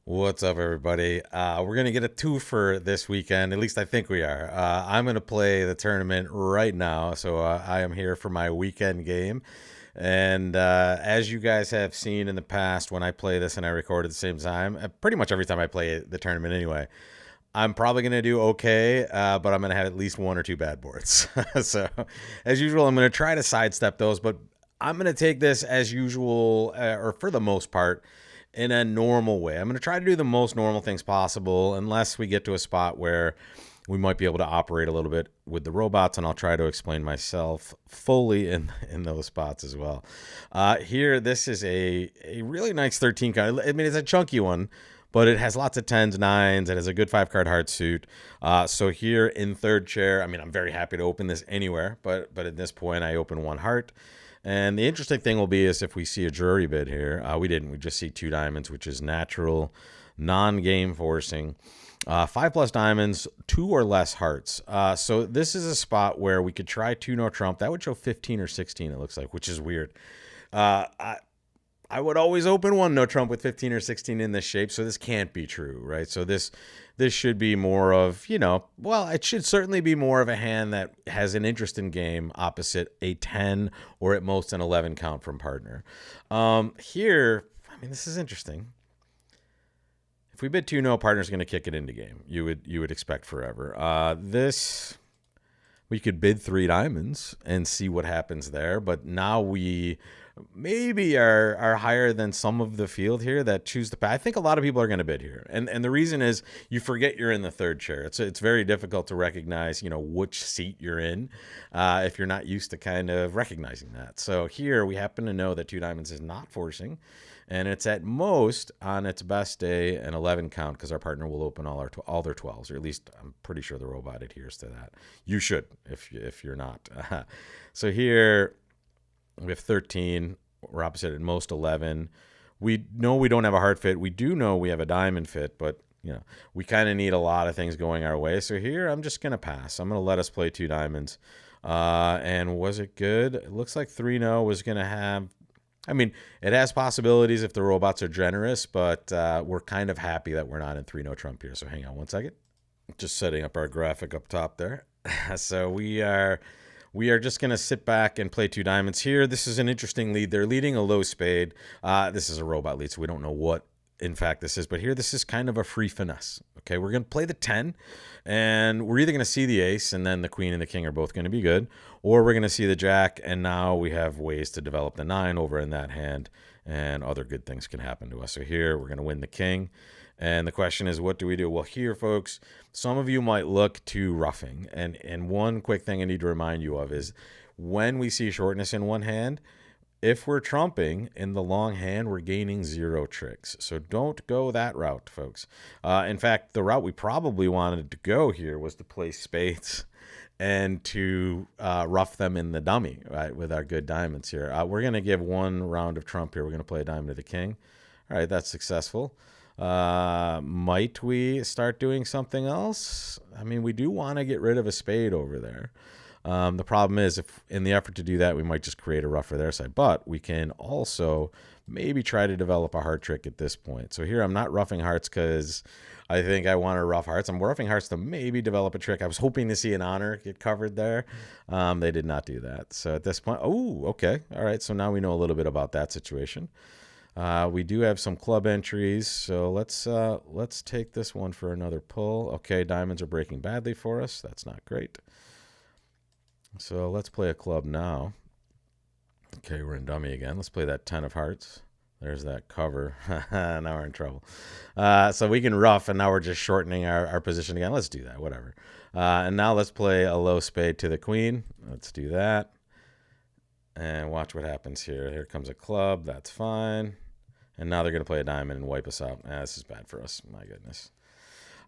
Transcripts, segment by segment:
What's up, everybody? We're going to get a twofer this weekend. At least I think we are. I'm going to play the tournament right now. So I am here for my weekend game. And as you guys have seen in the past, when I play this and I record at the same time, pretty much every time I play the tournament anyway, I'm probably going to do okay, but I'm going to have at least one or two bad boards. So, as usual, I'm going to try to sidestep those, but I'm going to take this as usual, or for the most part, in a normal way. I'm going to try to do the most normal things possible, unless we get to a spot where we might be able to operate a little bit with the robots, and I'll try to explain myself fully in those spots as well. Here, this is a really nice 13 card. I mean, it's a chunky one, but it has lots of 10s, 9s. It has a good 5-card heart suit. So here in third chair, I mean, I'm very happy to open this anywhere, but at this point, I open one heart. And the interesting thing will be is if we see a jury bid here. We didn't. We just see 2 diamonds, which is natural, non-game forcing. 5+ diamonds, 2 or less hearts. So this is a spot where we could try 2 no trump. That would show 15 or 16, it looks like, which is weird. I would always open one no trump with 15 or 16 in this shape, so this can't be true, right? So this should be more of, well, it should certainly be more of a hand that has an interest in game opposite a 10 or at most an 11 count from partner. Here, I mean, this is interesting. If we bid 2 no, partner's going to kick it into game. You would expect forever. This, we could bid 3 diamonds and see what happens there, but now we maybe are higher than some of the field here that choose to pay. I think a lot of people are going to bid here, and the reason is you forget you're in the third chair. It's very difficult to recognize which seat you're in if you're not used to kind of recognizing that. So here we happen to know that 2 diamonds is not forcing, and it's at most on its best day an 11 count because our partner will open all their 12s, or at least I'm pretty sure the robot adheres to that. You should if you're not. So here we have 13. We're opposite at most 11. We know we don't have a heart fit. We do know we have a diamond fit, but we kind of need a lot of things going our way. So here I'm just going to pass. I'm going to let us play 2 diamonds. And was it good? It looks like 3 no was going to have, I mean, it has possibilities if the robots are generous, but we're kind of happy that we're not in 3 no trump here. So hang on one second. Just setting up our graphic up top there. So we are just going to sit back and play 2 diamonds here. This is an interesting lead. They're leading a low spade. This is a robot lead, so we don't know what, in fact, this is. But here, this is kind of a free finesse. Okay, we're going to play the 10, and we're either going to see the ace, and then the queen and the king are both going to be good, or we're going to see the jack, and now we have ways to develop the 9 over in that hand, and other good things can happen to us. So here, we're going to win the king. And the question is, what do we do? Well, here, folks, some of you might look to roughing. And one quick thing I need to remind you of is when we see shortness in one hand, if we're trumping in the long hand, we're gaining 0 tricks. So don't go that route, folks. In fact, the route we probably wanted to go here was to play spades and to rough them in the dummy, right, with our good diamonds here. We're going to give 1 round of trump here. We're going to play a diamond to the king. All right, that's successful. Might we start doing something else? I mean, we do want to get rid of a spade over there. The problem is, if in the effort to do that, we might just create a rough for their side. But we can also maybe try to develop a heart trick at this point. So here I'm not roughing hearts because I think I want to rough hearts. I'm roughing hearts to maybe develop a trick. I was hoping to see an honor get covered there. They did not do that. So at this point, oh, okay. All right. So now we know a little bit about that situation. We do have some club entries, so let's take this one for another pull. Okay, diamonds are breaking badly for us. That's not great. So let's play a club now. Okay, we're in dummy again. Let's play that 10 of hearts. There's that cover. Now we're in trouble. So we can rough, and now we're just shortening our position again. Let's do that, whatever. And now let's play a low spade to the queen. Let's do that. And watch what happens here. Here comes a club. That's fine. And now they're going to play a diamond and wipe us out. This is bad for us. My goodness.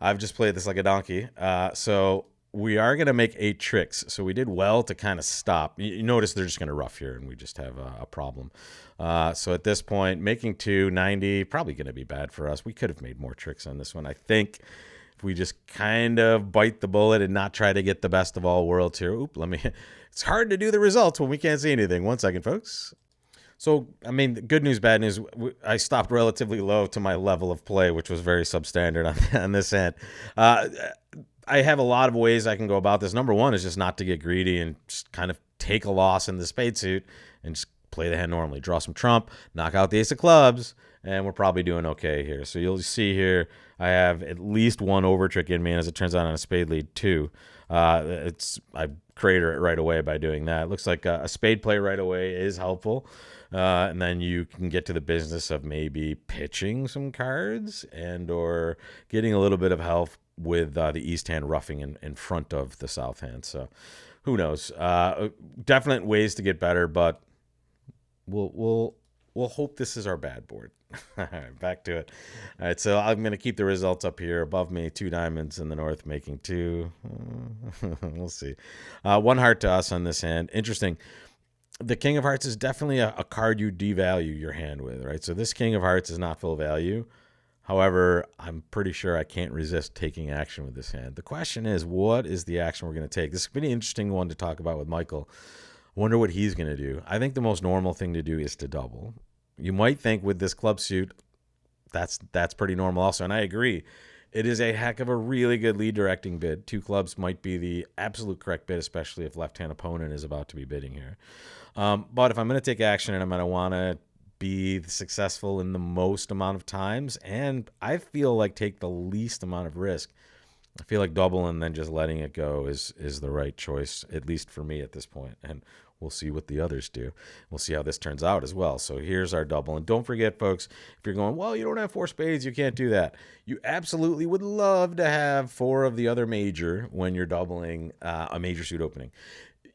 I've just played this like a donkey. So we are going to make 8 tricks. So we did well to kind of stop. You notice they're just going to rough here, and we just have a problem. So at this point, making 290, probably going to be bad for us. We could have made more tricks on this one. I think if we just kind of bite the bullet and not try to get the best of all worlds here. It's hard to do the results when we can't see anything. One second, folks. So, I mean, good news, bad news. I stopped relatively low to my level of play, which was very substandard on this hand. Uh, I have a lot of ways I can go about this. Number one is just not to get greedy and just kind of take a loss in the spade suit and just play the hand normally. Draw some trump, knock out the ace of clubs, and we're probably doing okay here. So you'll see here I have at least one over trick in me, and as it turns out on a spade lead too. I crater it right away by doing that. It looks like a spade play right away is helpful. And then you can get to the business of maybe pitching some cards and or getting a little bit of help with the east hand roughing in front of the south hand. So who knows? Definite ways to get better, but we'll hope this is our bad board. All right, back to it. All right, so I'm going to keep the results up here. Above me, 2 diamonds in the north, making 2. We'll see. 1 heart to us on this hand. Interesting. The King of Hearts is definitely a card you devalue your hand with, right? So this King of Hearts is not full value. However, I'm pretty sure I can't resist taking action with this hand. The question is, what is the action we're going to take? This is a pretty interesting one to talk about with Michael. I wonder what he's going to do. I think the most normal thing to do is to double. You might think with this club suit, that's pretty normal also. And I agree. It is a heck of a really good lead directing bid. 2 clubs might be the absolute correct bid, especially if left-hand opponent is about to be bidding here. But if I'm going to take action and I'm going to want to be successful in the most amount of times, and I feel like take the least amount of risk, I feel like double and then just letting it go is the right choice, at least for me at this point. And we'll see what the others do. We'll see how this turns out as well. So here's our double. And don't forget, folks, if you're going, well, you don't have 4 spades, you can't do that. You absolutely would love to have 4 of the other major when you're doubling a major suit opening.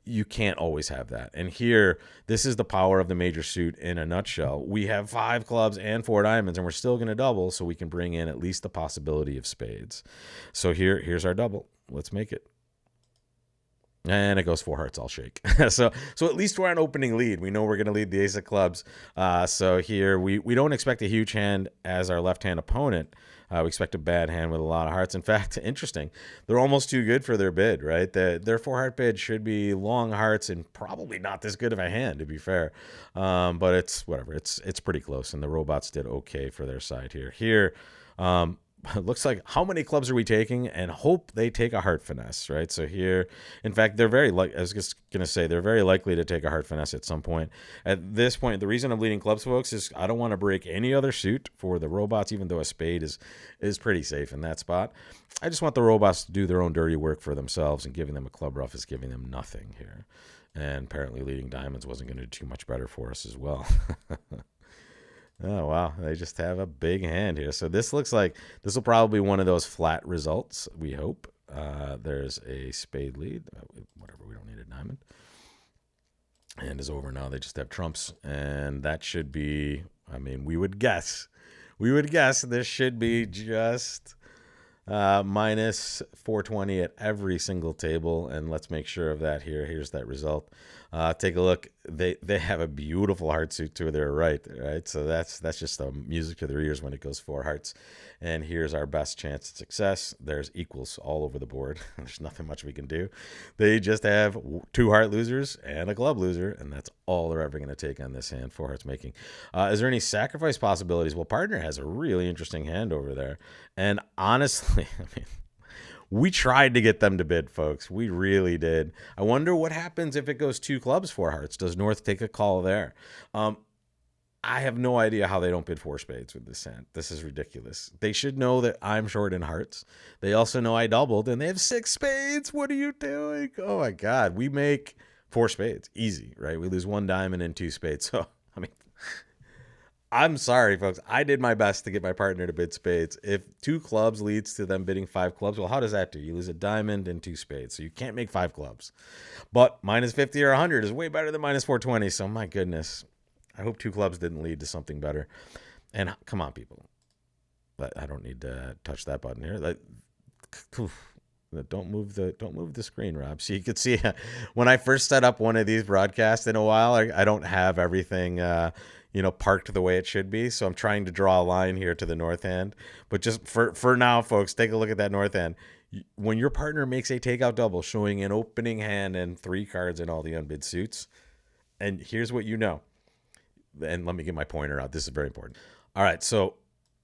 You can't always have that. And here, this is the power of the major suit in a nutshell. We have 5 clubs and 4 diamonds, and we're still going to double, so we can bring in at least the possibility of spades. So here's our double. Let's make it. And it goes 4 hearts, I'll shake. so at least we're on opening lead. We know we're going to lead the ace of clubs. So here, we don't expect a huge hand as our left-hand opponent. We expect a bad hand with a lot of hearts. In fact, interesting, they're almost too good for their bid, right? Their 4-heart bid should be long hearts and probably not this good of a hand, to be fair. But it's whatever. It's pretty close, and the robots did okay for their side here. Here, it looks like how many clubs are we taking, and hope they take a heart finesse, right? So here, in fact, they're very I was just going to say they're very likely to take a heart finesse at some point. At this point, the reason I'm leading clubs, folks, is I don't want to break any other suit for the robots, even though a spade is pretty safe in that spot. I just want the robots to do their own dirty work for themselves, and giving them a club rough is giving them nothing here. And apparently leading diamonds wasn't going to do too much better for us as well. Oh, wow. They just have a big hand here. So this looks like this will probably be one of those flat results, we hope. There's a spade lead. Whatever, we don't need a diamond. Hand is over now. They just have trumps. And that should be, I mean, we would guess this should be just minus 420 at every single table. And let's make sure of that here. Here's that result. Take a look. They have a beautiful heart suit to their right? So that's just the music to their ears when it goes 4 hearts. And here's our best chance at success. There's equals all over the board. There's nothing much we can do. They just have 2 heart losers and a club loser, and that's all they're ever going to take on this hand. 4 hearts making. Is there any sacrifice possibilities? Well, partner has a really interesting hand over there, and honestly, I mean, we tried to get them to bid, folks. We really did. I wonder what happens if it goes 2 clubs, 4 hearts. Does North take a call there? I have no idea how they don't bid 4 spades with this hand. This is ridiculous. They should know that I'm short in hearts. They also know I doubled, and they have 6 spades. What are you doing? Oh, my God. We make 4 spades. Easy, right? We lose 1 diamond and 2 spades. So, I mean, I'm sorry, folks. I did my best to get my partner to bid spades. If 2 clubs leads to them bidding 5 clubs, well, how does that do? You lose a diamond and 2 spades. So you can't make 5 clubs. But minus 50 or 100 is way better than minus 420. So, my goodness. I hope 2 clubs didn't lead to something better. And come on, people. But I don't need to touch that button here. Don't move the screen, Rob. So you could see when I first set up one of these broadcasts in a while, I don't have everything parked the way it should be. So I'm trying to draw a line here to the north hand. But just for now, folks, take a look at that north hand. When your partner makes a takeout double showing an opening hand and 3 cards in all the unbid suits, and here's what you know. and let me get my pointer out. This is very important. All right, so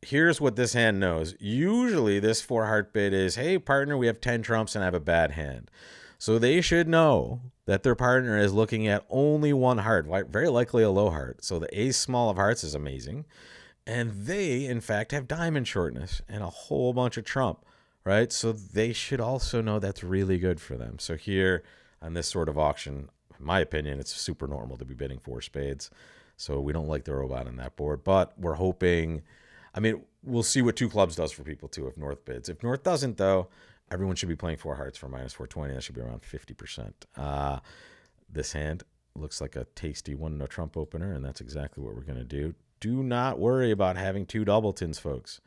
here's what this hand knows. Usually this 4-heart bid is, hey, partner, we have 10 trumps and I have a bad hand. So they should know that their partner is looking at only 1 heart, very likely a low heart. So the ace small of hearts is amazing. And they, in fact, have diamond shortness and a whole bunch of trump, right? So they should also know that's really good for them. So here on this sort of auction, in my opinion, it's super normal to be bidding 4 spades. So we don't like the robot on that board, but we're hoping, I mean, we'll see what 2 clubs does for people too if North bids. If North doesn't, though, everyone should be playing 4 hearts for minus 420. That should be around 50%. This hand looks like a tasty 1 no trump opener, and that's exactly what we're going to do. Do not worry about having 2 doubletons, folks.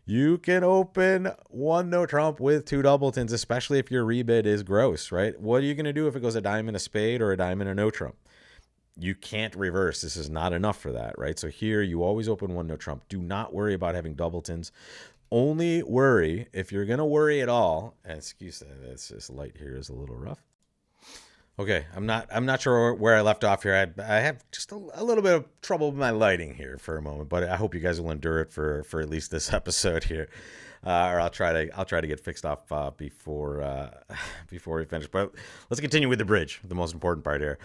You can open 1 no trump with 2 doubletons, especially if your rebid is gross, right? What are you going to do if it goes a diamond, a spade, or a diamond, a no trump? You can't reverse. This is not enough for that, right? So here you always open 1 no trump. Do not worry about having doubletons. Only worry, if you're going to worry at all, and excuse that, this light here is a little rough. Okay, I'm not sure where I left off here. I have just a little bit of trouble with my lighting here for a moment, but I hope you guys will endure it for at least this episode here, or I'll try to get fixed off before we finish. But let's continue with the bridge, the most important part here.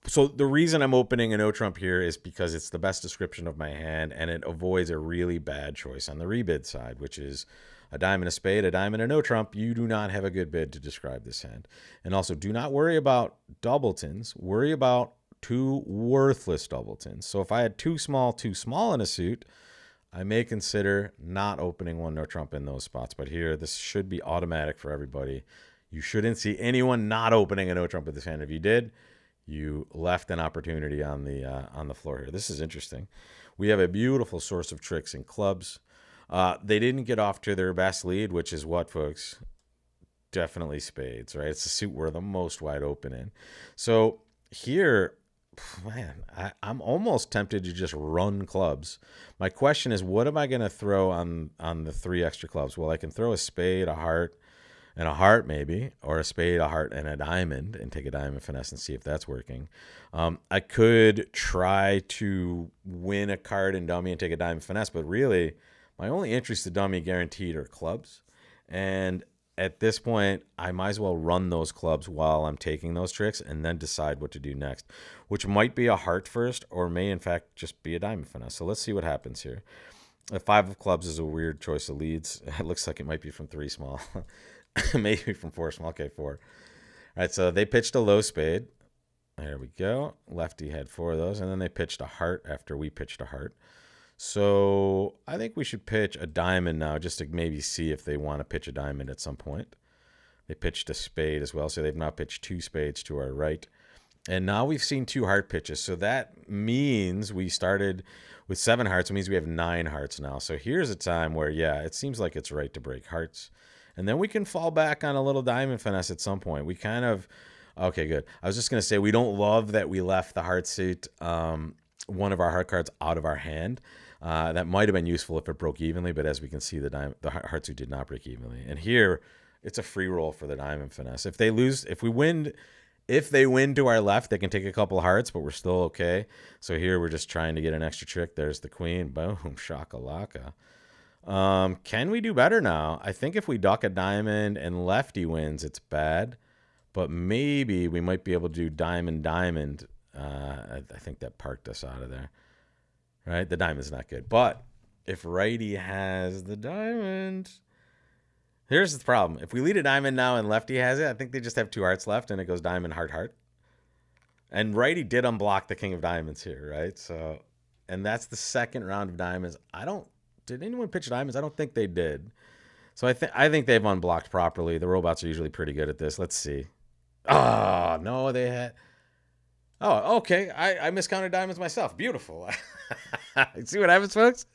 So the reason I'm opening a no trump here is because it's the best description of my hand, and it avoids a really bad choice on the rebid side, which is a diamond, a spade, a diamond, a no trump. You do not have a good bid to describe this hand. And also, do not worry about doubletons. Worry about 2 worthless doubletons. So if I had 2 small in a suit, I may consider not opening 1 no trump in those spots. But here, this should be automatic for everybody. You shouldn't see anyone not opening a no trump with this hand. If you did, you left an opportunity on the floor here. This is interesting. We have a beautiful source of tricks in clubs. They didn't get off to their best lead, which is what, folks? Definitely spades, right? It's the suit we're the most wide open in. So here, man, I'm almost tempted to just run clubs. My question is, what am I going to throw on the 3 extra clubs? Well, I can throw a spade, a heart, and a heart maybe, or a spade, a heart, and a diamond, and take a diamond finesse and see if that's working. I could try to win a card in dummy and take a diamond finesse, but really, my only interest in dummy guaranteed are clubs. And at this point, I might as well run those clubs while I'm taking those tricks and then decide what to do next, which might be a heart first or may, in fact, just be a diamond finesse. So let's see what happens here. The 5 of clubs is a weird choice of leads. It looks like it might be from 3 small. Maybe from 4 small. Okay, 4. All right, so they pitched a low spade. There we go. Lefty had 4 of those, and then they pitched a heart after we pitched a heart. So I think we should pitch a diamond now just to maybe see if they want to pitch a diamond at some point. They pitched a spade as well, so they've now pitched 2 spades to our right. And now we've seen 2 heart pitches, so that means we started with 7 hearts. It means we have 9 hearts now. So here's a time where, yeah, it seems like it's right to break hearts. And then we can fall back on a little diamond finesse at some point. We kind of, okay, good. I was just going to say we don't love that we left the heart suit, one of our heart cards out of our hand. That might have been useful if it broke evenly, but as we can see, the heart suit did not break evenly. And here, it's a free roll for the diamond finesse. If they win to our left, they can take a couple hearts, but we're still okay. So here, we're just trying to get an extra trick. There's the queen. Boom, shakalaka. Can we do better now? I think if we duck a diamond and lefty wins, it's bad. But maybe we might be able to do diamond. I think that parked us out of there. Right? The diamond's not good. But if righty has the diamond, here's the problem. If we lead a diamond now and lefty has it, I think they just have 2 hearts left and it goes diamond, heart, heart. And righty did unblock the king of diamonds here, right? So, and that's the second round of diamonds. Did anyone pitch diamonds? I don't think they did. So I think they've unblocked properly. The robots are usually pretty good at this. Let's see. Oh, no, they had. Oh, okay. I miscounted diamonds myself. Beautiful. See what happens, folks?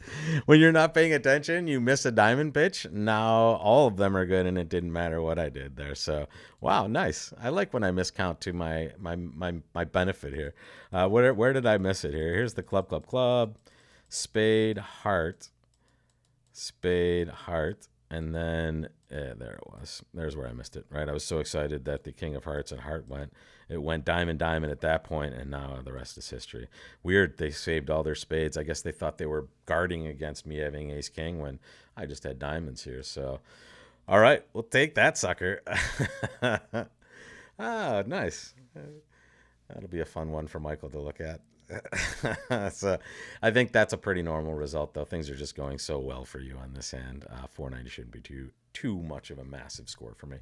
When you're not paying attention, you miss a diamond pitch. Now all of them are good, and it didn't matter what I did there. So, wow, nice. I like when I miscount to my benefit here. Where did I miss it here? Here's the club, spade, heart, And then there it was. There's where I missed it, right? I was so excited that the king of hearts and heart went. It went diamond, diamond at that point, and now the rest is history. Weird, they saved all their spades. I guess they thought they were guarding against me having ace king when I just had diamonds here. So, all right, we'll take that sucker. Ah, nice. That'll be a fun one for Michael to look at. So I think that's a pretty normal result, though. Things are just going so well for you on this hand. 490 shouldn't be too much of a massive score for me.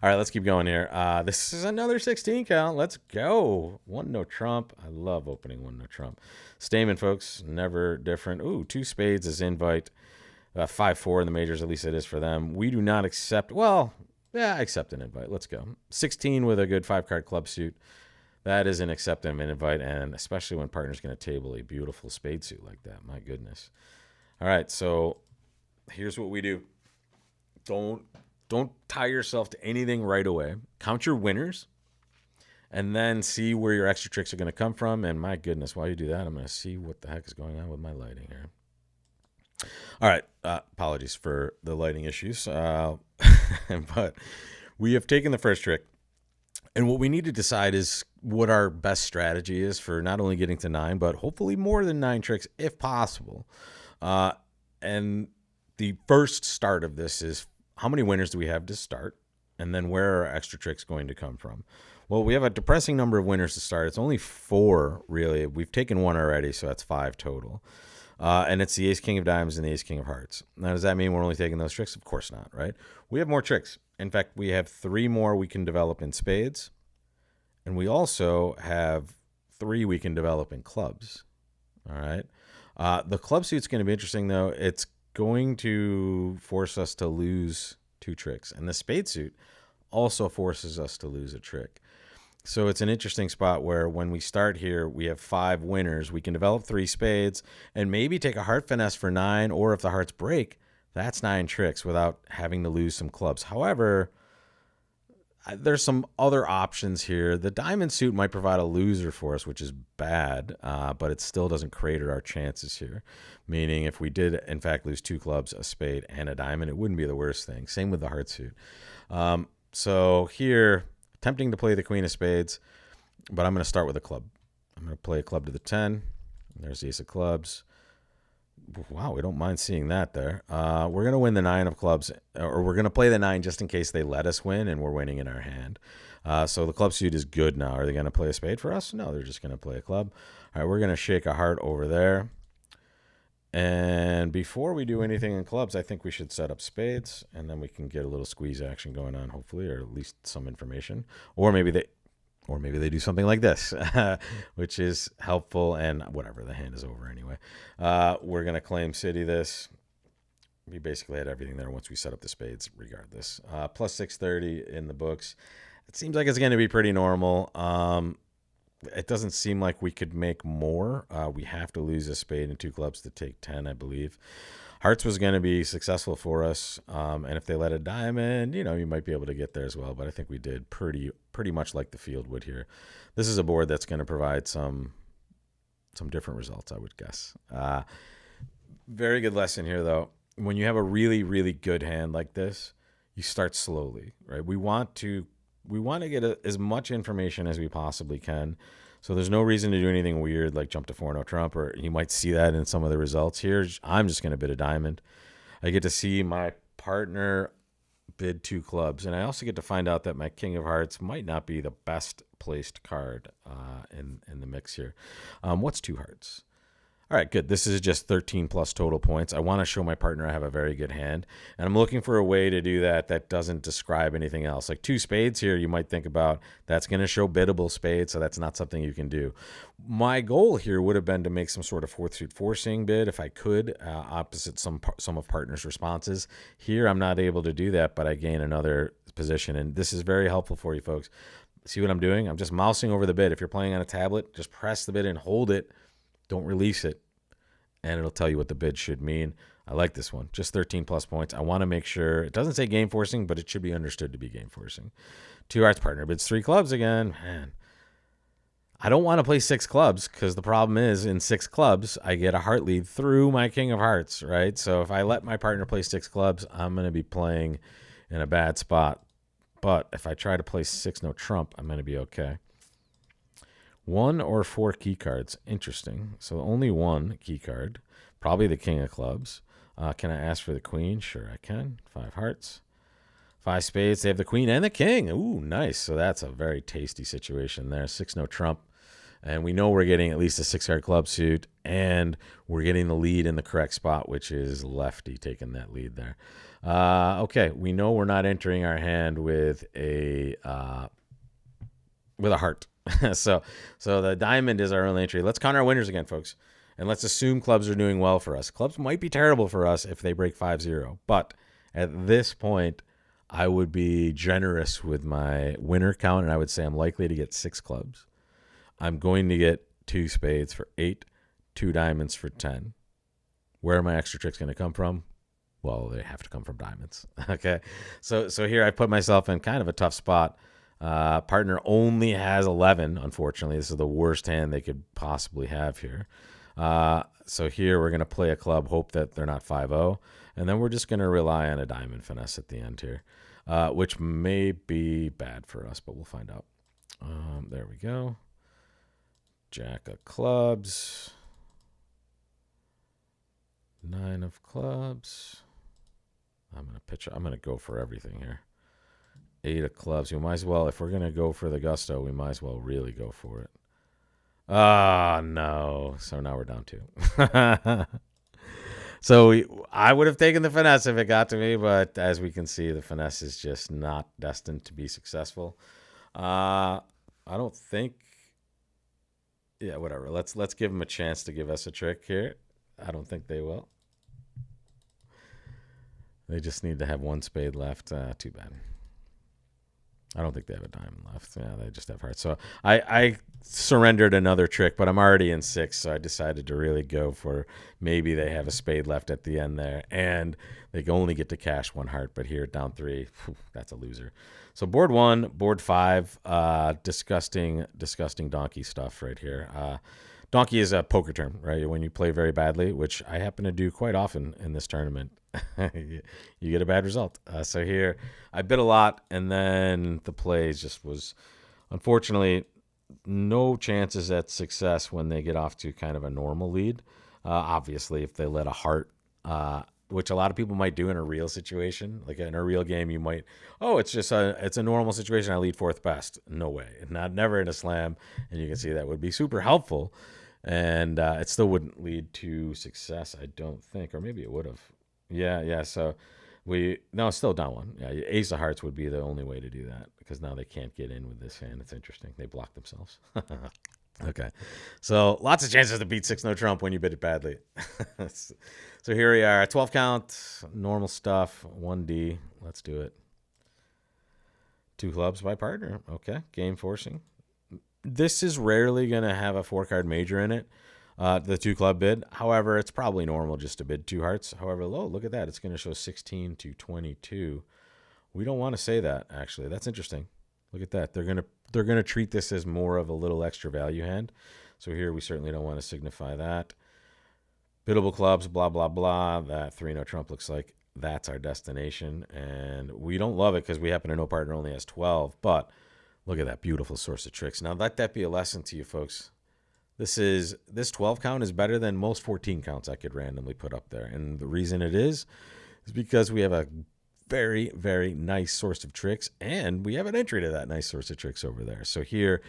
All right, let's keep going here. This is another 16 count. Let's go. 1-no trump. I love opening 1-no trump. Stamen, folks, never different. Ooh, 2 spades is invite. 5-4 in the majors, at least it is for them. We do not accept, well, yeah, I accept an invite. Let's go. 16 with a good 5-card club suit. That is an accept and an invite, and especially when partner's going to table a beautiful spade suit like that. My goodness. All right, so here's what we do. Don't tie yourself to anything right away. Count your winners, and then see where your extra tricks are going to come from. And my goodness, while you do that, I'm going to see what the heck is going on with my lighting here. All right, apologies for the lighting issues, but we have taken the first trick. And what we need to decide is what our best strategy is for not only getting to 9, but hopefully more than 9 tricks if possible. And the first start of this is how many winners do we have to start? And then where are our extra tricks going to come from? Well, we have a depressing number of winners to start. It's only 4, really. We've taken 1 already, so that's 5 total. And it's the ace king of diamonds and the ace king of hearts. Now, does that mean we're only taking those tricks? Of course not, right? We have more tricks. In fact, we have 3 more we can develop in spades. And we also have 3 we can develop in clubs. All right. The club suit's going to be interesting, though. It's going to force us to lose 2 tricks. And the spade suit also forces us to lose a trick. So it's an interesting spot where when we start here, we have 5 winners. We can develop 3 spades and maybe take a heart finesse for 9, or if the hearts break, that's 9 tricks without having to lose some clubs. However, there's some other options here. The diamond suit might provide a loser for us, which is bad, but it still doesn't crater our chances here. Meaning if we did, in fact, lose 2 clubs, a spade, and a diamond, it wouldn't be the worst thing. Same with the heart suit. So here, attempting to play the queen of spades, but I'm going to start with a club. I'm going to play a club to the 10. There's the ace of clubs. Wow, we don't mind seeing that there. We're going to win the 9 of clubs, or we're going to play the 9 just in case they let us win, and we're winning in our hand. So the club suit is good now. Are they going to play a spade for us? No, they're just going to play a club. All right, we're going to shake a heart over there. And before we do anything in clubs, I think we should set up spades, and then we can get a little squeeze action going on, hopefully, or at least some information. Or maybe they do something like this, which is helpful, and whatever, the hand is over anyway. We're going to claim city this. We basically had everything there once we set up the spades, regardless. Plus 630 in the books. It seems like it's going to be pretty normal. It doesn't seem like we could make more. We have to lose a spade and 2 clubs to take 10, I believe. Hearts was going to be successful for us, and if they let a diamond, you might be able to get there as well. But I think we did pretty much like the field would here. This is a board that's going to provide some different results, I would guess. Very good lesson here, though. When you have a really, really good hand like this, you start slowly, right? We want to get as much information as we possibly can. So there's no reason to do anything weird like jump to 4-0 trump, or you might see that in some of the results here. I'm just going to bid a diamond. I get to see my partner bid 2 clubs, and I also get to find out that my king of hearts might not be the best placed card in the mix here. What's 2 hearts? All right, good. This is just 13 plus total points. I want to show my partner I have a very good hand, and I'm looking for a way to do that doesn't describe anything else. Like 2 spades here, you might think about that's going to show biddable spades, so that's not something you can do. My goal here would have been to make some sort of 4th suit forcing bid if I could, opposite some of partner's responses. Here, I'm not able to do that, but I gain another position, and this is very helpful for you folks. See what I'm doing? I'm just mousing over the bid. If you're playing on a tablet, just press the bid and hold it. Don't release it, and it'll tell you what the bid should mean. I like this one. Just 13 plus points. I want to make sure it doesn't say game forcing, but it should be understood to be game forcing. 2 hearts, partner bids 3 clubs again. Man, I don't want to play six clubs because the problem is in six clubs, I get a heart lead through my king of hearts, right? So if I let my partner play six clubs, I'm going to be playing in a bad spot. But if I try to play six no trump, I'm going to be okay. 1 or 4 key cards. Interesting. So only 1 key card. Probably the king of clubs. Can I ask for the queen? Sure, I can. 5 hearts. 5 spades. They have the queen and the king. Ooh, nice. So that's a very tasty situation there. 6 no trump. And we know we're getting at least a 6-card club suit. And we're getting the lead in the correct spot, which is lefty taking that lead there. Okay, we know we're not entering our hand with a heart. so the diamond is our only entry. Let's count our winners again, folks. And let's assume clubs are doing well for us. Clubs might be terrible for us if they break 5-0. But at this point, I would be generous with my winner count, and I would say I'm likely to get 6 clubs. I'm going to get 2 spades for 8, 2 diamonds for 10. Where are my extra tricks going to come from? Well, they have to come from diamonds. Okay, so here I put myself in kind of a tough spot. Partner only has 11, unfortunately. This is the worst hand they could possibly have here. So here we're going to play a club, hope that they're not 5-0, and then we're just going to rely on a diamond finesse at the end here, which may be bad for us, but we'll find out. There we go. Jack of clubs. 9 of clubs. I'm going to go for everything here. 8 of clubs. We might as well, if we're going to go for the gusto, we might as well really go for it. Ah, no. So now we're down 2. I would have taken the finesse if it got to me, but as we can see, the finesse is just not destined to be successful. I don't think. Yeah, whatever. Let's give them a chance to give us a trick here. I don't think they will. They just need to have 1 spade left. Too bad. I don't think they have a diamond left. Yeah, they just have hearts. So I surrendered another trick, but I'm already in 6, so I decided to really go for maybe they have a spade left at the end there, and they only get to cash 1 heart, but here down 3, that's a loser. So board 1, board 5, disgusting donkey stuff right here. Donkey is a poker term, right? When you play very badly, which I happen to do quite often in this tournament, you get a bad result. So here, I bid a lot, and then the play just was, unfortunately, no chances at success when they get off to kind of a normal lead. Obviously, if they let a heart, which a lot of people might do in a real situation, like in a real game, you might, it's a normal situation. I lead 4th best. No way, never in a slam, and you can see that would be super helpful. And it still wouldn't lead to success, I don't think. Or maybe it would have. Yeah. So still down 1. Yeah, ace of hearts would be the only way to do that, because now they can't get in with this hand. It's interesting. They block themselves. Okay. So lots of chances to beat 6 no trump when you bid it badly. So here we are. 12 count, normal stuff, 1D. Let's do it. 2 clubs by partner. Okay. Game forcing. This is rarely going to have a 4-card major in it, the 2 club bid. However, it's probably normal just to bid 2 hearts. However, look at that. It's going to show 16 to 22. We don't want to say that, actually. That's interesting. Look at that. They're going to treat this as more of a little extra value hand. So here we certainly don't want to signify that. Biddable clubs, blah, blah, blah. That 3 no trump looks like that's our destination. And we don't love it because we happen to know partner only has 12, but look at that beautiful source of tricks. Now, let that be a lesson to you, folks. This 12 count is better than most 14 counts I could randomly put up there. And the reason it is because we have a very, very nice source of tricks, and we have an entry to that nice source of tricks over there. So here,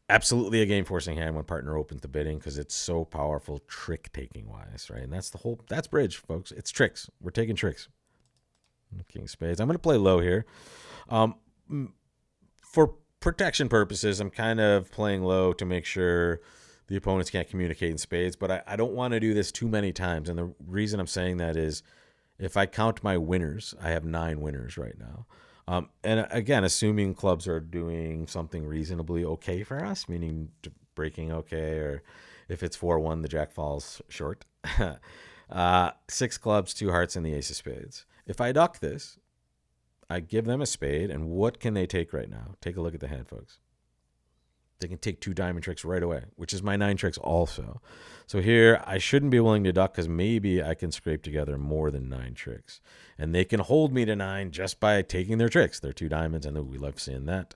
absolutely a game forcing hand when partner opens the bidding because it's so powerful trick taking wise, right? And that's bridge, folks. It's tricks. We're taking tricks. King spades. I'm going to play low here. For protection purposes, I'm kind of playing low to make sure the opponents can't communicate in spades, but I don't want to do this too many times. And the reason I'm saying that is if I count my winners, I have 9 winners right now. And again, assuming clubs are doing something reasonably okay for us, meaning breaking okay, or if it's 4-1, the jack falls short. 6 clubs, 2 hearts, and the ace of spades. If I duck this, I give them a spade, and what can they take right now? Take a look at the hand, folks. They can take 2 diamond tricks right away, which is my 9 tricks also. So here, I shouldn't be willing to duck because maybe I can scrape together more than 9 tricks. And they can hold me to 9 just by taking their tricks. They're 2 diamonds, and we love seeing that.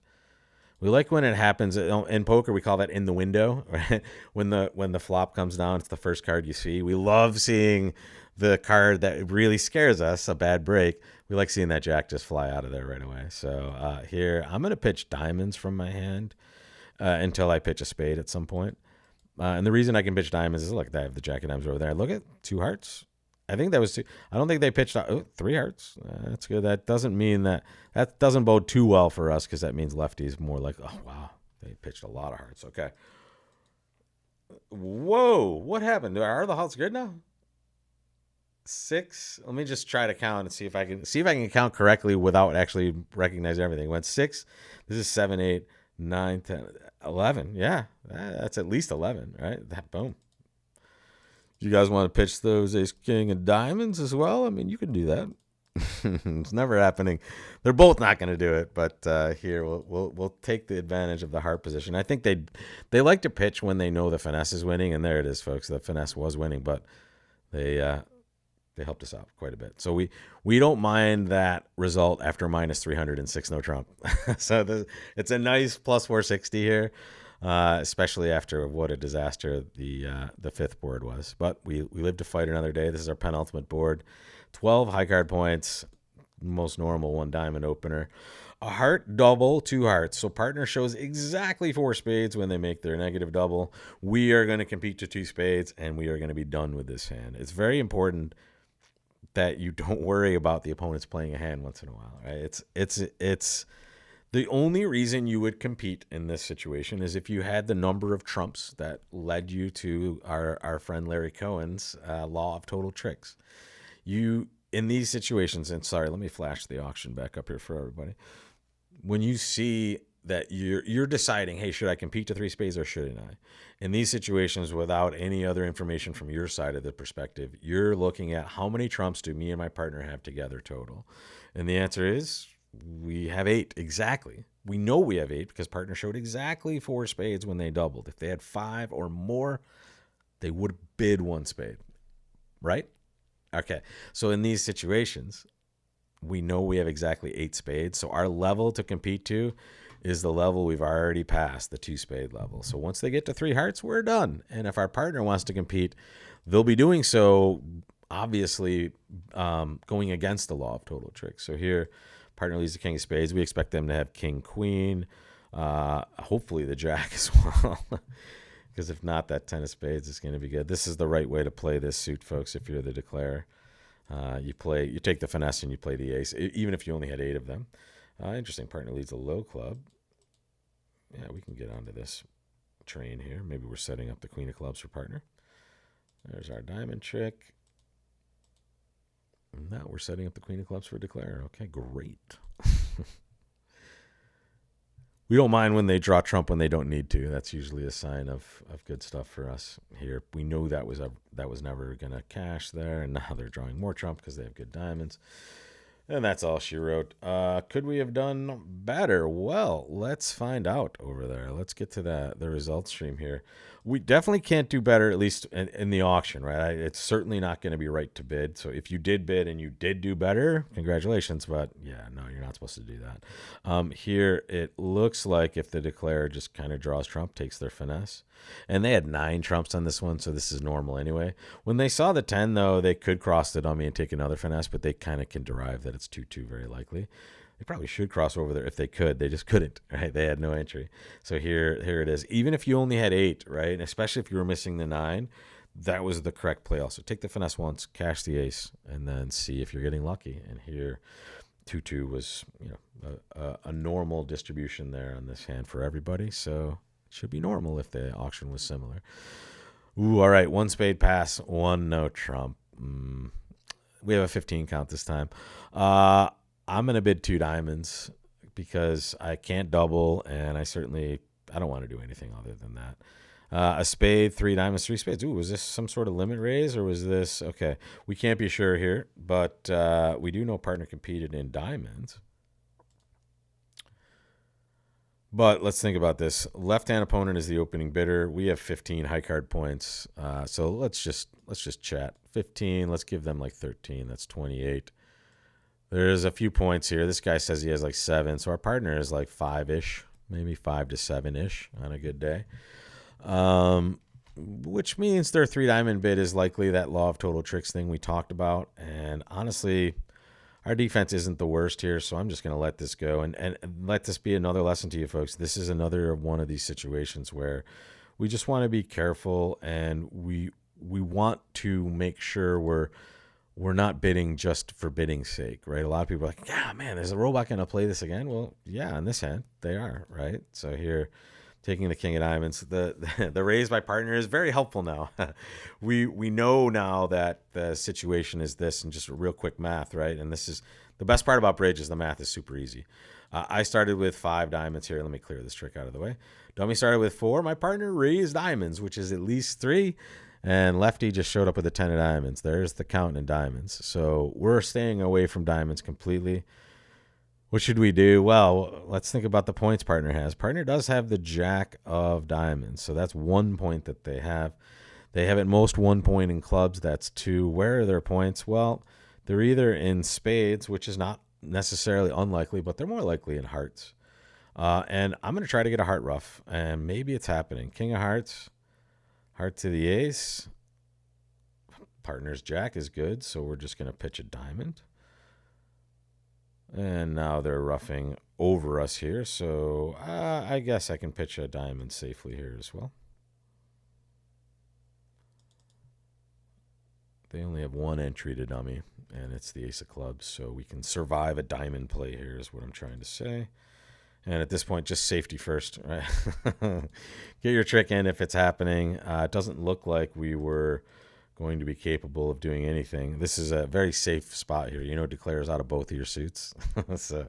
We like when it happens in poker. We call that in the window, right? When the flop comes down, it's the first card you see. We love seeing the card that really scares us, a bad break. We like seeing that jack just fly out of there right away. So here, I'm going to pitch diamonds from my hand until I pitch a spade at some point. And the reason I can pitch diamonds is, look, I have the jack of diamonds over there. Look at 2 hearts. I think that was 2. I don't think they pitched 3 hearts. That's good. That doesn't mean that doesn't bode too well for us, because that means lefties more like, oh, wow, they pitched a lot of hearts. Okay. Whoa, what happened? Are the hearts good now? 6. Let me just try to count and see if I can count correctly without actually recognizing everything. It went 6. This is 7, 8, 9, 10, 11. Yeah, that's at least 11, right? Boom. You guys want to pitch those ace king and diamonds as well? I mean, you can do that. It's never happening. They're both not going to do it, but here we'll take the advantage of the heart position. I think they like to pitch when they know the finesse is winning, and there it is, folks. The finesse was winning, but they helped us out quite a bit. So we don't mind that result after minus 306 no trump. So it's a nice plus 460 here. Especially after what a disaster the 5th board was. But we live to fight another day. This is our penultimate board. 12 high card points, most normal 1 diamond opener. A heart double, 2 hearts. So partner shows exactly 4 spades when they make their negative double. We are going to compete to 2 spades, and we are going to be done with this hand. It's very important that you don't worry about the opponents playing a hand once in a while, right? It's the only reason you would compete in this situation is if you had the number of trumps that led you to our friend Larry Cohen's law of total tricks. You, in these situations, and sorry, let me flash the auction back up here for everybody. When you see that you're deciding, hey, should I compete to 3 spades or shouldn't I? In these situations, without any other information from your side of the perspective, you're looking at how many trumps do me and my partner have together total? And the answer is, we have 8, exactly. We know we have 8 because partner showed exactly 4 spades when they doubled. If they had 5 or more, they would have bid 1 spade, right? Okay, so in these situations, we know we have exactly 8 spades. So our level to compete to is the level we've already passed, the 2 spade level. So once they get to 3 hearts, we're done. And if our partner wants to compete, they'll be doing so, obviously, going against the law of total tricks. So here, partner leads the king of spades. We expect them to have king, queen, hopefully the jack as well. Because if not, that 10 of spades is going to be good. This is the right way to play this suit, folks, if you're the declarer. You take the finesse and you play the ace, even if you only had 8 of them. Interesting, partner leads a low club. Yeah, we can get onto this train here. Maybe we're setting up the queen of clubs for partner. There's our diamond trick. Now we're setting up the queen of clubs for declare. Okay, great. We don't mind when they draw trump when they don't need to. That's usually a sign of good stuff for us here. We know that was never going to cash there, and now they're drawing more trump because they have good diamonds. And that's all she wrote. Could we have done better? Well, let's find out over there. Let's get to the results stream here. We definitely can't do better, at least in the auction, right? It's certainly not going to be right to bid. So if you did bid and you did do better, congratulations. But yeah, no, you're not supposed to do that. Here, it looks like if the declarer just kind of draws trump, takes their finesse. And they had 9 trumps on this one, so this is normal anyway. When they saw the 10, though, they could cross the dummy and take another finesse, but they kind of can derive that it's 2-2 very likely. They probably should cross over there if they could. They just couldn't, right? They had no entry. So here it is. Even if you only had 8, right, and especially if you were missing the 9, that was the correct play also. Take the finesse once, cash the ace, and then see if you're getting lucky. And here 2-2 was a normal distribution there on this hand for everybody. So it should be normal if the auction was similar. Ooh, all right. 1 spade pass, 1 no trump. We have a 15 count this time. I'm going to bid 2 diamonds because I can't double, and I don't want to do anything other than that. A spade, 3 diamonds, 3 spades. Ooh, was this some sort of limit raise, or was this... Okay, we can't be sure here, but we do know partner competed in diamonds. But let's think about this. Left-hand opponent is the opening bidder. We have 15 high card points. So let's just chat. 15. Let's give them like 13. That's 28. There's a few points here. This guy says he has like 7. So our partner is like 5-ish, maybe 5 to 7-ish on a good day. Which means their 3 diamond bid is likely that law of total tricks thing we talked about. And honestly, our defense isn't the worst here, so I'm just going to let this go and let this be another lesson to you folks. This is another one of these situations where we just want to be careful, and we want to make sure we're not bidding just for bidding's sake, right? A lot of people are like, yeah, man, is a robot going to play this again? Well, yeah, on this hand, they are, right? So here, taking the king of diamonds, the raise by partner is very helpful now. we know now that the situation is this, and just a real quick math, right? And this is the best part about bridge is the math is super easy. I started with 5 diamonds here. Let me clear this trick out of the way. Dummy started with 4. My partner raised diamonds, which is at least 3. And lefty just showed up with a 10 of diamonds. There's the count in diamonds. So we're staying away from diamonds completely. What should we do? Well, let's think about the points partner has. Partner does have the jack of diamonds. So that's 1 point that they have. They have at most 1 point in clubs. That's 2. Where are their points? Well, they're either in spades, which is not necessarily unlikely, but they're more likely in hearts. And I'm going to try to get a heart ruff. And maybe it's happening. King of hearts. Heart to the ace. Partner's jack is good, so we're just going to pitch a diamond. And now they're roughing over us here, so I guess I can pitch a diamond safely here as well. They only have 1 entry to dummy, and it's the ace of clubs, so we can survive a diamond play here is what I'm trying to say. And at this point, just safety first, right? Get your trick in if it's happening. It doesn't look like we were going to be capable of doing anything. This is a very safe spot here. Declares out of both of your suits. So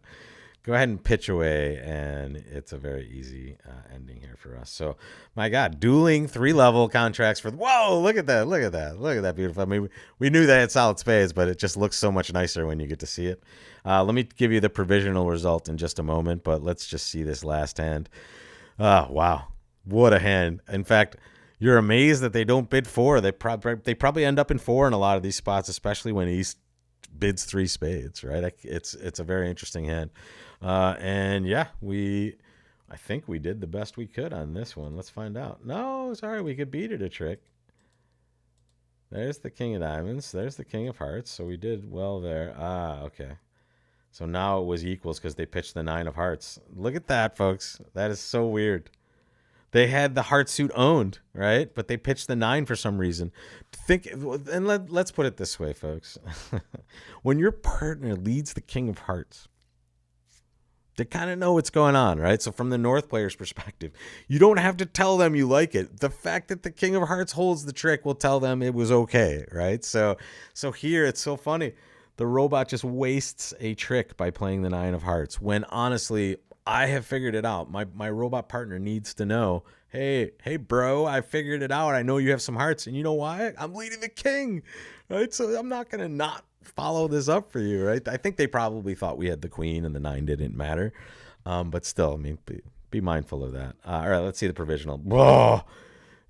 go ahead and pitch away, and it's a very easy ending here for us. So, my God, dueling 3-level contracts for... Whoa, look at that. Look at that. Look at that beautiful... I mean, we knew they had solid spades, but it just looks so much nicer when you get to see it. Let me give you the provisional result in just a moment, but let's just see this last hand. Wow. What a hand. In fact, you're amazed that they don't bid 4. They probably end up in 4 in a lot of these spots, especially when East bids 3 spades, right? It's a very interesting hand. And yeah, I think we did the best we could on this one. Let's find out. No, sorry, we could beat it a trick. There's the king of diamonds. There's the king of hearts. So we did well there. Okay. So now it was equals because they pitched the 9 of hearts. Look at that, folks. That is so weird. They had the heart suit owned, right? But they pitched the 9 for some reason. Let's put it this way, folks. When your partner leads the king of hearts, they kind of know what's going on, right? So from the North player's perspective, you don't have to tell them you like it. The fact that the king of hearts holds the trick will tell them it was okay, right? So here it's so funny. The robot just wastes a trick by playing the 9 of hearts when honestly, I have figured it out. My robot partner needs to know, hey, bro, I figured it out. I know you have some hearts, and you know why? I'm leading the king, right? So I'm not going to not follow this up for you, right? I think they probably thought we had the queen and the 9 didn't matter. But still, I mean, be mindful of that. All right, let's see the provisional. Whoa,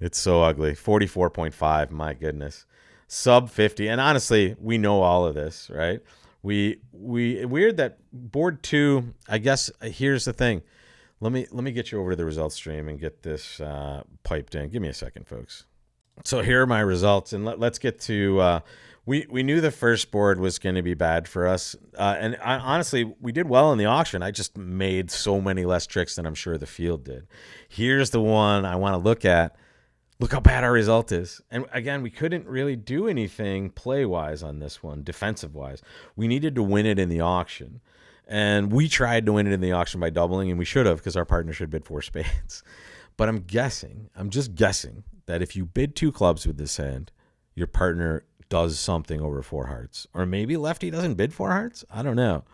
it's so ugly. 44.5, my goodness. Sub 50. And honestly, we know all of this, right? We weird that board 2, I guess here's the thing. Let me get you over to the results stream and get this piped in. Give me a second, folks. So here are my results, and let's get to we knew the first board was going to be bad for us. And honestly, we did well in the auction. I just made so many less tricks than I'm sure the field did. Here's the one I want to look at. Look how bad our result is. And again, we couldn't really do anything play-wise on this one, defensive-wise. We needed to win it in the auction. And we tried to win it in the auction by doubling, and we should have because our partner should bid 4 spades. But I'm just guessing, that if you bid 2 clubs with this hand, your partner does something over 4 hearts. Or maybe lefty doesn't bid 4 hearts. I don't know.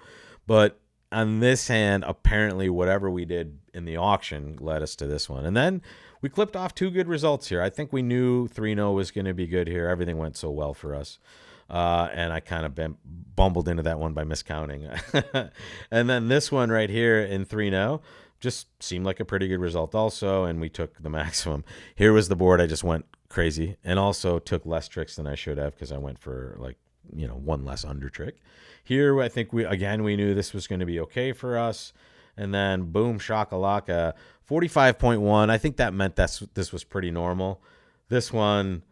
But on this hand, apparently whatever we did in the auction led us to this one. And then we clipped off 2 good results here. I think we knew 3-0 was going to be good here. Everything went so well for us. And I kind of bumbled into that one by miscounting. And then this one right here in 3-0, just seemed like a pretty good result also, and we took the maximum. Here was the board. I just went crazy and also took less tricks than I should have because I went for like, one less under trick. Here, I think we knew this was going to be okay for us. And then boom, shakalaka, 45.1. I think that meant this was pretty normal. This one,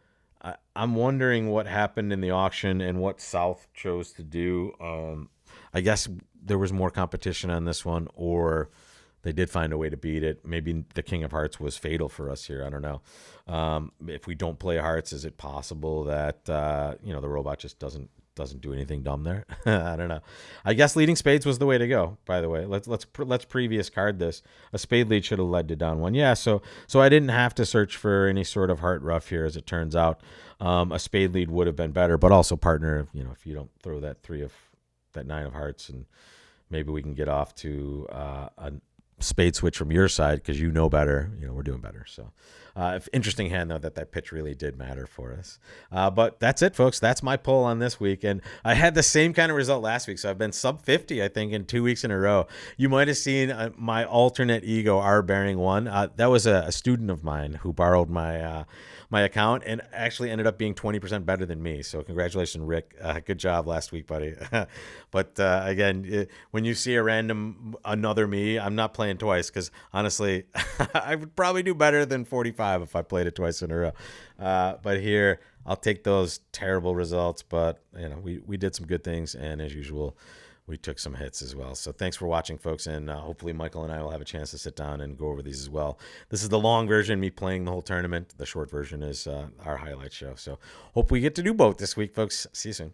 I'm wondering what happened in the auction and what South chose to do. I guess there was more competition on this one, or they did find a way to beat it. Maybe the King of Hearts was fatal for us here. I don't know. If we don't play hearts, is it possible that the robot just doesn't do anything dumb there? I don't know. I guess leading spades was the way to go. By the way, let's previous card this. A spade lead should have led to down one. Yeah. So I didn't have to search for any sort of heart ruff here, as it turns out. A spade lead would have been better, but also partner. If you don't throw that nine of hearts, and maybe we can get off to a spade switch from your side because you know better. We're doing better. So interesting hand, though, that pitch really did matter for us. But that's it, folks. That's my poll on this week. And I had the same kind of result last week. So I've been sub 50, I think, in 2 weeks in a row. You might have seen my alternate ego, R Bearing 1. That was a student of mine who borrowed my account and actually ended up being 20% better than me. So congratulations, Rick. Good job last week, buddy. But again, when you see another me, I'm not playing twice because honestly, I would probably do better than 45 if I played it twice in a row. But here, I'll take those terrible results. But we did some good things, and as usual, we took some hits as well. So thanks for watching, folks, and hopefully Michael and I will have a chance to sit down and go over these as well. This is the long version, me playing the whole tournament. The short version is our highlight show. So hope we get to do both this week, folks. See you soon.